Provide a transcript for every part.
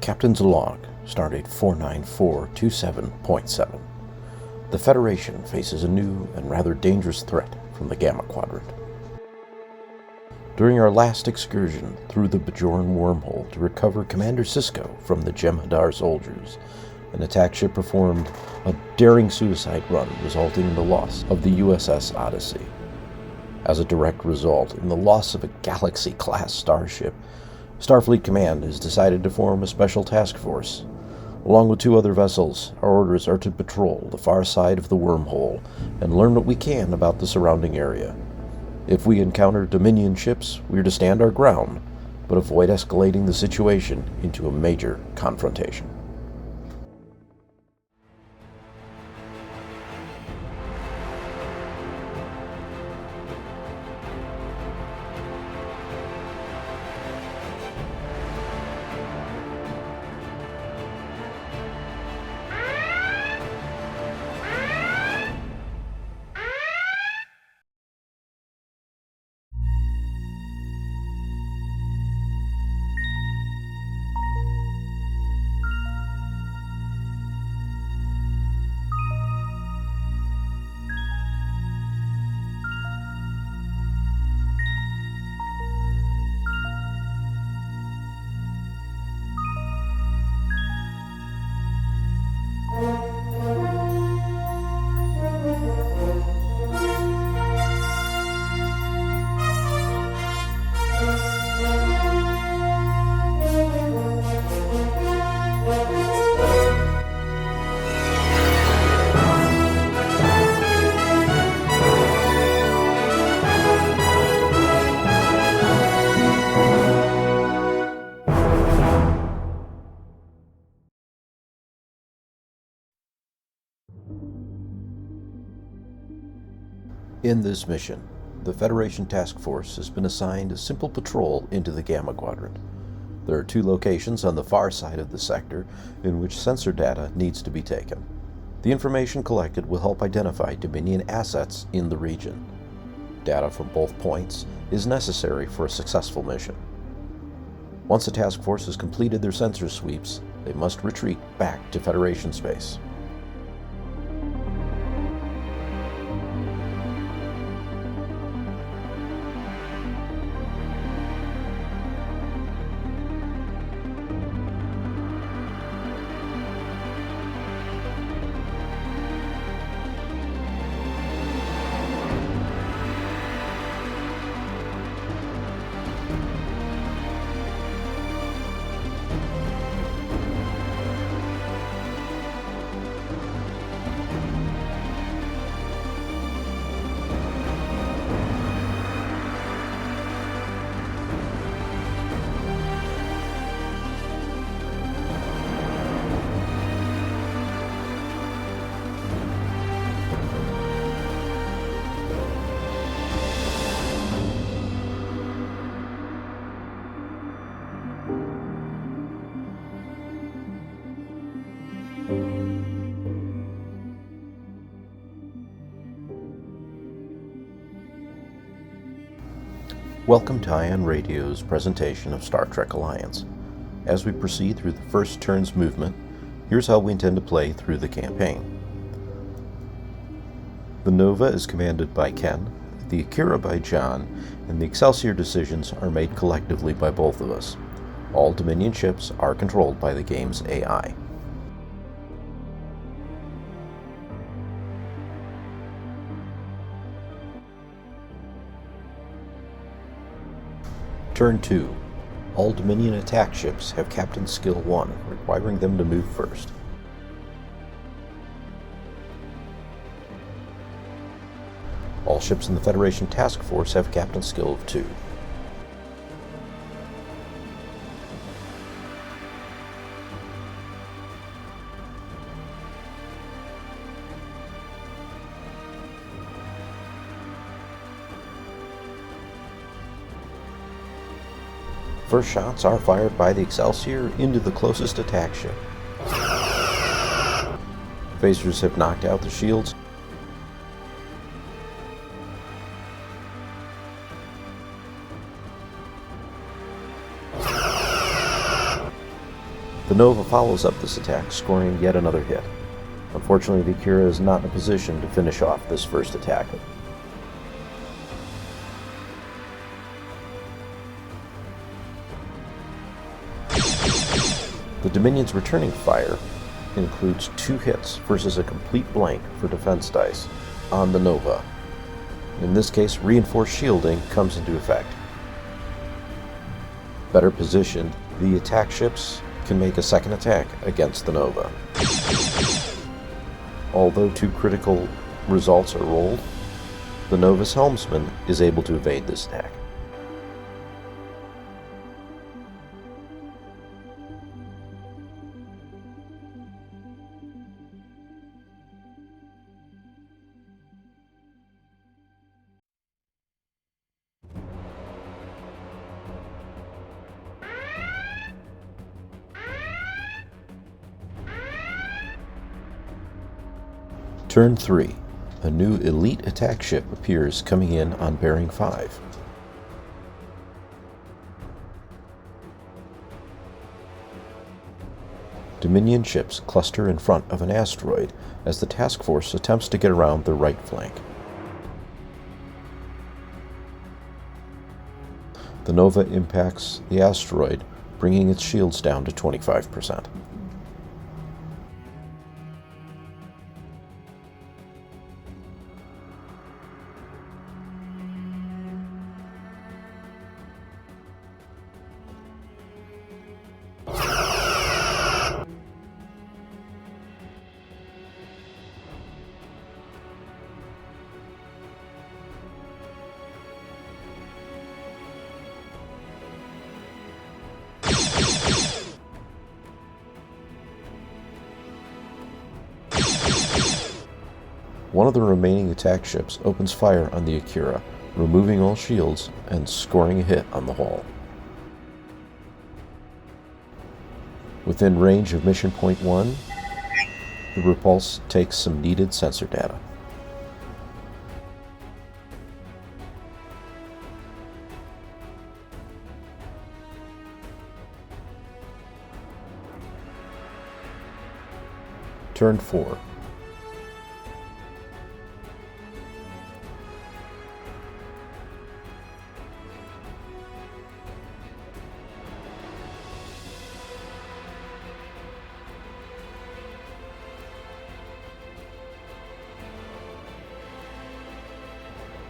Captain's Log, Stardate 49427.7. The Federation faces a new and rather dangerous threat from the Gamma Quadrant. During our last excursion through the Bajoran wormhole to recover Commander Sisko from the Jem'Hadar soldiers, an attack ship performed a daring suicide run, resulting in the loss of the USS Odyssey. As a direct result in the loss of a Galaxy-class starship, Starfleet Command has decided to form a special task force. Along with 2 other vessels, our orders are to patrol the far side of the wormhole and learn what we can about the surrounding area. If we encounter Dominion ships, we are to stand our ground, but avoid escalating the situation into a major confrontation. In this mission, the Federation Task Force has been assigned a simple patrol into the Gamma Quadrant. There are 2 locations on the far side of the sector in which sensor data needs to be taken. The information collected will help identify Dominion assets in the region. Data from both points is necessary for a successful mission. Once the task force has completed their sensor sweeps, they must retreat back to Federation space. Welcome to Ion Radio's presentation of Star Trek Alliance. As we proceed through the first turn's movement, here's how we intend to play through the campaign. The Nova is commanded by Ken, the Akira by John, and the Excelsior decisions are made collectively by both of us. All Dominion ships are controlled by the game's AI. Turn 2. All Dominion attack ships have Captain Skill 1, requiring them to move first. All ships in the Federation Task Force have Captain Skill of 2. First shots are fired by the Excelsior into the closest attack ship. Phasers have knocked out the shields. The Nova follows up this attack, scoring yet another hit. Unfortunately, the Akira is not in a position to finish off this first attack. The Dominion's returning fire includes 2 hits versus a complete blank for defense dice on the Nova. In this case, reinforced shielding comes into effect. Better positioned, the attack ships can make a second attack against the Nova. Although 2 critical results are rolled, the Nova's Helmsman is able to evade this attack. Turn 3. A new elite attack ship appears coming in on bearing 5. Dominion ships cluster in front of an asteroid as the task force attempts to get around the right flank. The Nova impacts the asteroid, bringing its shields down to 25%. One of the remaining attack ships opens fire on the Akira, removing all shields and scoring a hit on the hull. Within range of Mission Point 1, the Repulse takes some needed sensor data. Turn 4.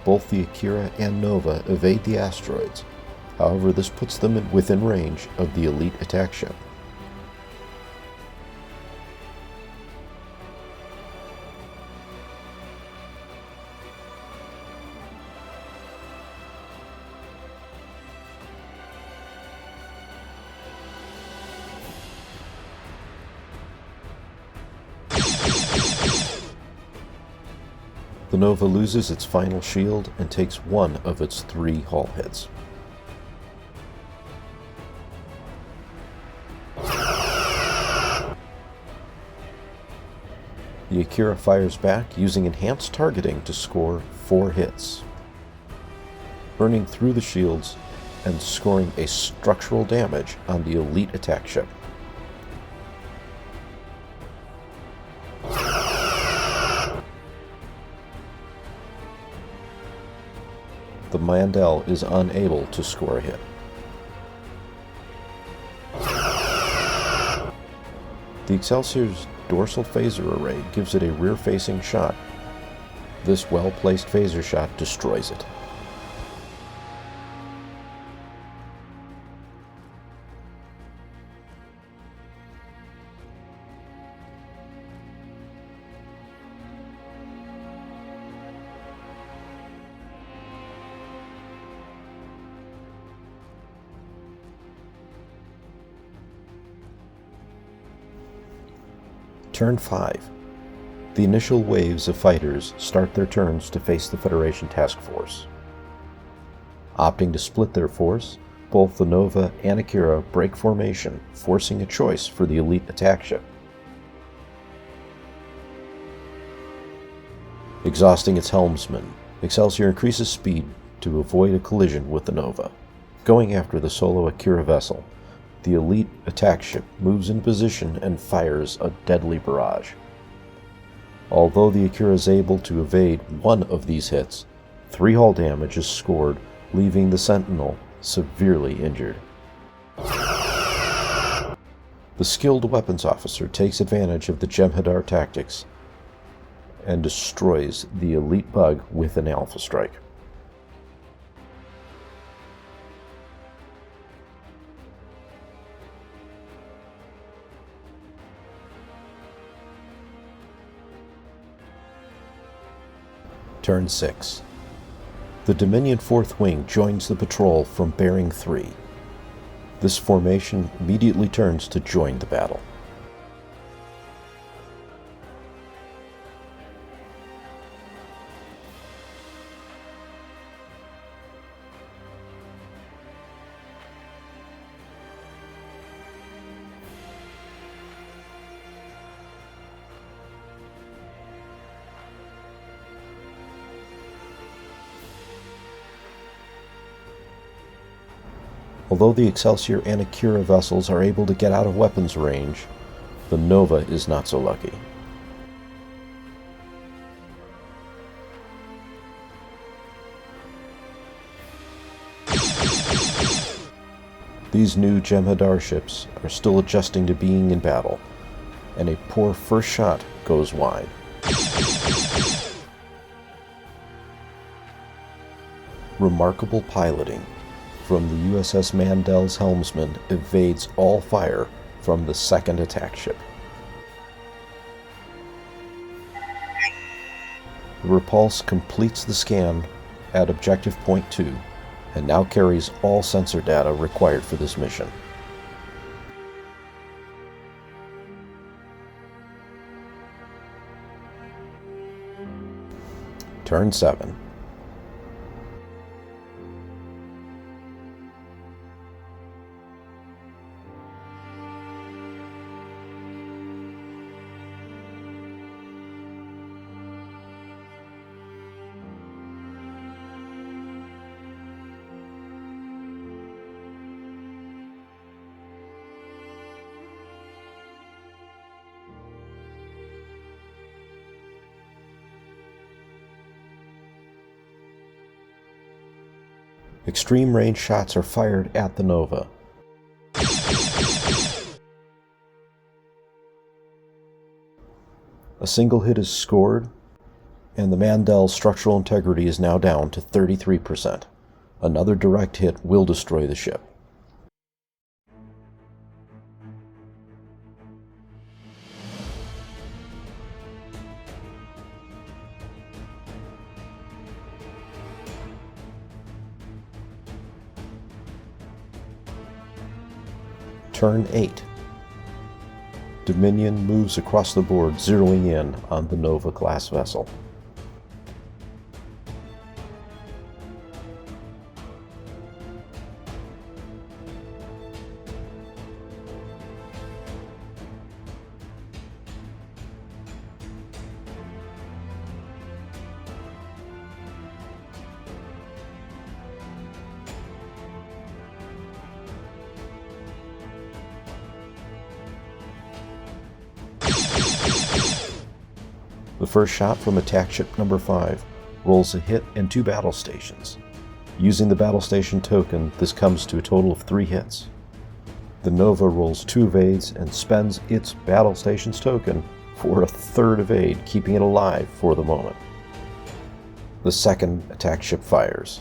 Both the Akira and Nova evade the asteroids. However, this puts them within range of the elite attack ship. The Nova loses its final shield and takes 1 of its 3 hull hits. The Akira fires back using enhanced targeting to score 4 hits, burning through the shields and scoring a structural damage on the elite attack ship. The Mandel is unable to score a hit. The Excelsior's dorsal phaser array gives it a rear-facing shot. This well-placed phaser shot destroys it. Turn 5. The initial waves of fighters start their turns to face the Federation task force. Opting to split their force, both the Nova and Akira break formation, forcing a choice for the elite attack ship. Exhausting its helmsman, Excelsior increases speed to avoid a collision with the Nova. Going after the solo Akira vessel, The elite attack ship moves in position and fires a deadly barrage. Although the Akira is able to evade one of these hits, 3 hull damage is scored, leaving the Sentinel severely injured. The skilled weapons officer takes advantage of the Jem'Hadar tactics and destroys the elite bug with an Alpha Strike. Turn 6. The Dominion 4th Wing joins the patrol from bearing 3. This formation immediately turns to join the battle. Although the Excelsior and Akira vessels are able to get out of weapons range, the Nova is not so lucky. These new Jem'Hadar ships are still adjusting to being in battle, and a poor first shot goes wide. Remarkable piloting from the USS Mandel's Helmsman evades all fire from the second attack ship. The Repulse completes the scan at Objective Point 2 and now carries all sensor data required for this mission. Turn 7. Extreme range shots are fired at the Nova. A single hit is scored, and the Mandel's structural integrity is now down to 33%. Another direct hit will destroy the ship. Turn 8. Dominion moves across the board, zeroing in on the Nova-class vessel. The first shot from attack ship number 5 rolls a hit and 2 battle stations. Using the battle station token, this comes to a total of 3 hits. The Nova rolls 2 evades and spends its battle station's token for a 3rd evade, keeping it alive for the moment. The second attack ship fires.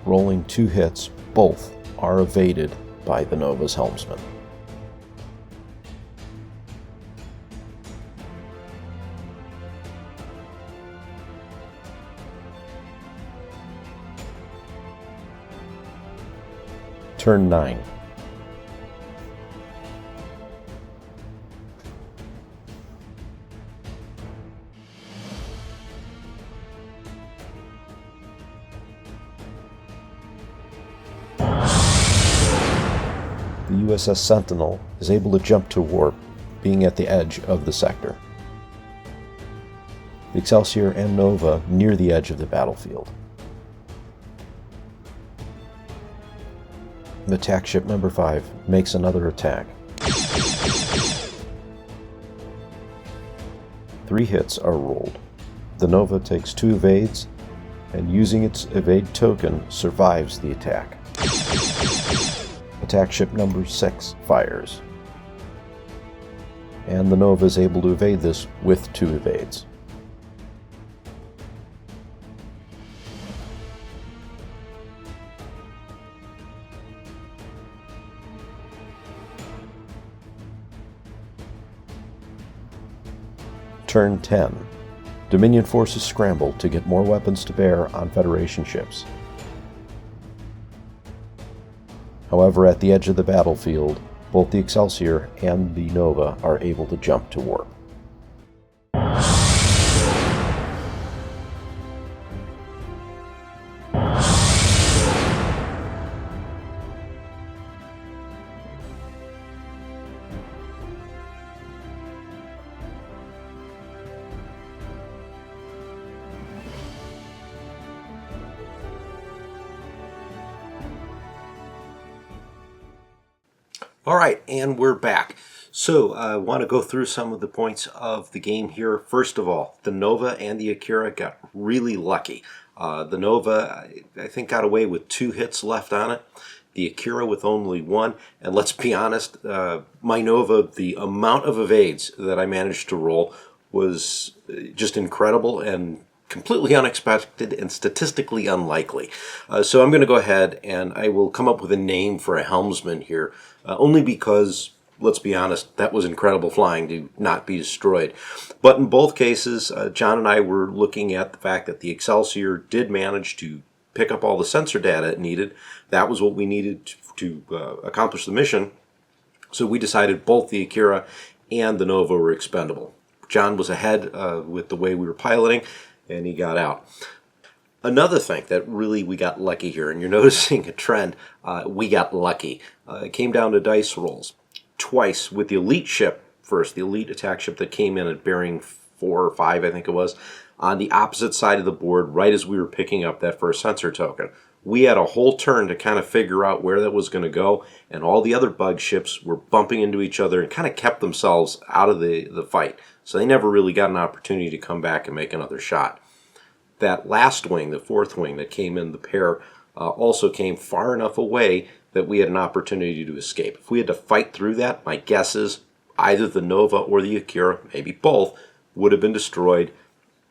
Rolling 2 hits, both are evaded by the Nova's helmsman. Turn 9. The USS Sentinel is able to jump to warp, being at the edge of the sector. The Excelsior and Nova near the edge of the battlefield. Attack ship number 5 makes another attack. 3 hits are rolled. The Nova takes 2 evades, and using its evade token, survives the attack. Attack ship number 6 fires, and the Nova is able to evade this with 2 evades. Turn 10. Dominion forces scramble to get more weapons to bear on Federation ships. However, at the edge of the battlefield, both the Excelsior and the Nova are able to jump to warp. All right, and we're back. So I want to go through some of the points of the game here. First of all, the Nova and the Akira got really lucky. The Nova, I think, got away with 2 hits left on it. The Akira with only 1. And let's be honest, my Nova, the amount of evades that I managed to roll was just incredible and completely unexpected and statistically unlikely. So I'm going to go ahead and I will come up with a name for a helmsman here, only because, let's be honest, that was incredible flying to not be destroyed. But in both cases, John and I were looking at the fact that the Excelsior did manage to pick up all the sensor data it needed. That was what we needed to accomplish the mission. So we decided both the Akira and the Nova were expendable. John was ahead with the way we were piloting, and he got out. Another thing that really we got lucky here, and you're noticing a trend, we got lucky. It came down to dice rolls. Twice with the elite ship first, the elite attack ship that came in at bearing 4 or 5, I think it was, on the opposite side of the board right as we were picking up that first sensor token. We had a whole turn to kind of figure out where that was going to go, and all the other bug ships were bumping into each other and kind of kept themselves out of the fight. So they never really got an opportunity to come back and make another shot. That last wing, the 4th wing that came in the pair, also came far enough away that we had an opportunity to escape. If we had to fight through that, my guess is either the Nova or the Akira, maybe both, would have been destroyed,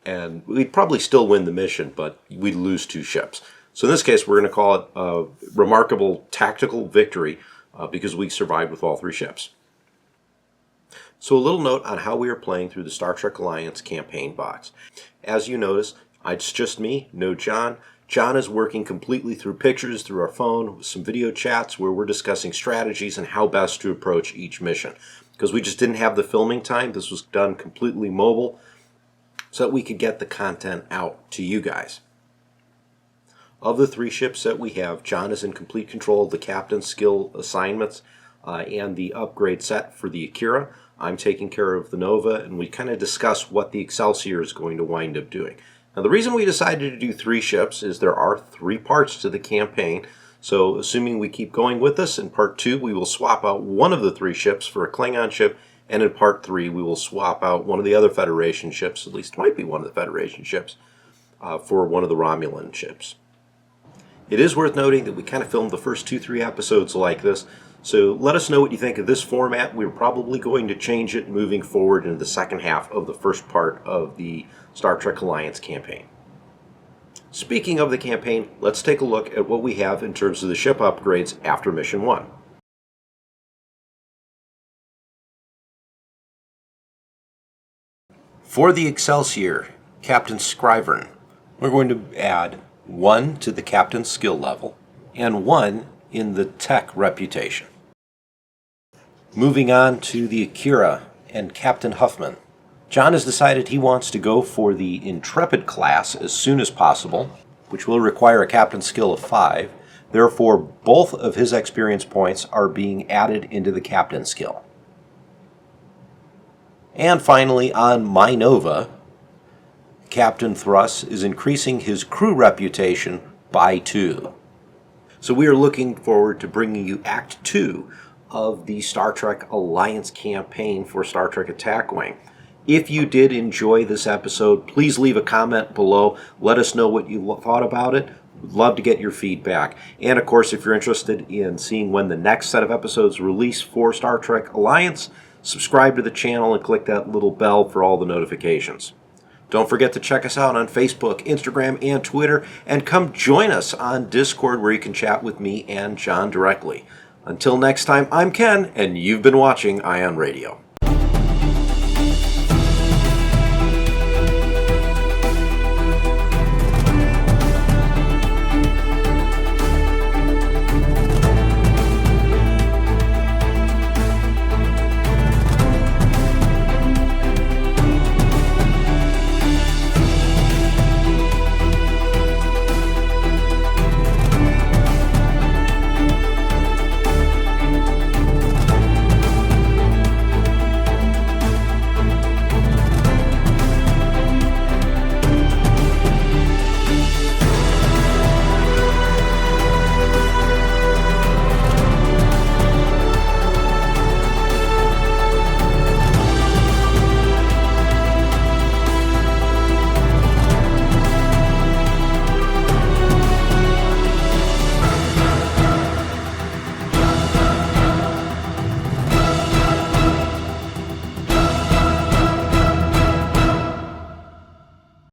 and we'd probably still win the mission, but we'd lose 2 ships. So in this case, we're going to call it a remarkable tactical victory because we survived with all 3 ships. So a little note on how we are playing through the Star Trek Alliance campaign box. As you notice, it's just me, no John. John is working completely through pictures, through our phone, with some video chats where we're discussing strategies and how best to approach each mission. Because we just didn't have the filming time, this was done completely mobile so that we could get the content out to you guys. Of the 3 ships that we have, John is in complete control of the captain's skill assignments and the upgrade set for the Akira. I'm taking care of the Nova, and we kind of discuss what the Excelsior is going to wind up doing. Now, the reason we decided to do 3 ships is there are 3 parts to the campaign. So, assuming we keep going with this, in Part 2 we will swap out one of the 3 ships for a Klingon ship, and in Part 3 we will swap out one of the other Federation ships, at least it might be one of the Federation ships, for one of the Romulan ships. It is worth noting that we kind of filmed the first 2-3 episodes like this, so let us know what you think of this format. We're probably going to change it moving forward into the second half of the first part of the Star Trek Alliance campaign. Speaking of the campaign, let's take a look at what we have in terms of the ship upgrades after Mission 1. For the Excelsior, Captain Scrivern, we're going to add 1 to the captain's skill level and 1 in the tech reputation. Moving on to the Akira and Captain Huffman. John has decided he wants to go for the Intrepid class as soon as possible, which will require a captain's skill of 5. Therefore, both of his experience points are being added into the captain's skill. And finally, on my Nova, Captain Thruss is increasing his crew reputation by 2. So we are looking forward to bringing you Act 2 of the Star Trek Alliance campaign for Star Trek Attack Wing. If you did enjoy this episode, please leave a comment below. Let us know what you thought about it. We'd love to get your feedback. And of course, if you're interested in seeing when the next set of episodes release for Star Trek Alliance, subscribe to the channel and click that little bell for all the notifications. Don't forget to check us out on Facebook, Instagram, and Twitter, and come join us on Discord where you can chat with me and John directly. Until next time, I'm Ken, and you've been watching Ion Radio.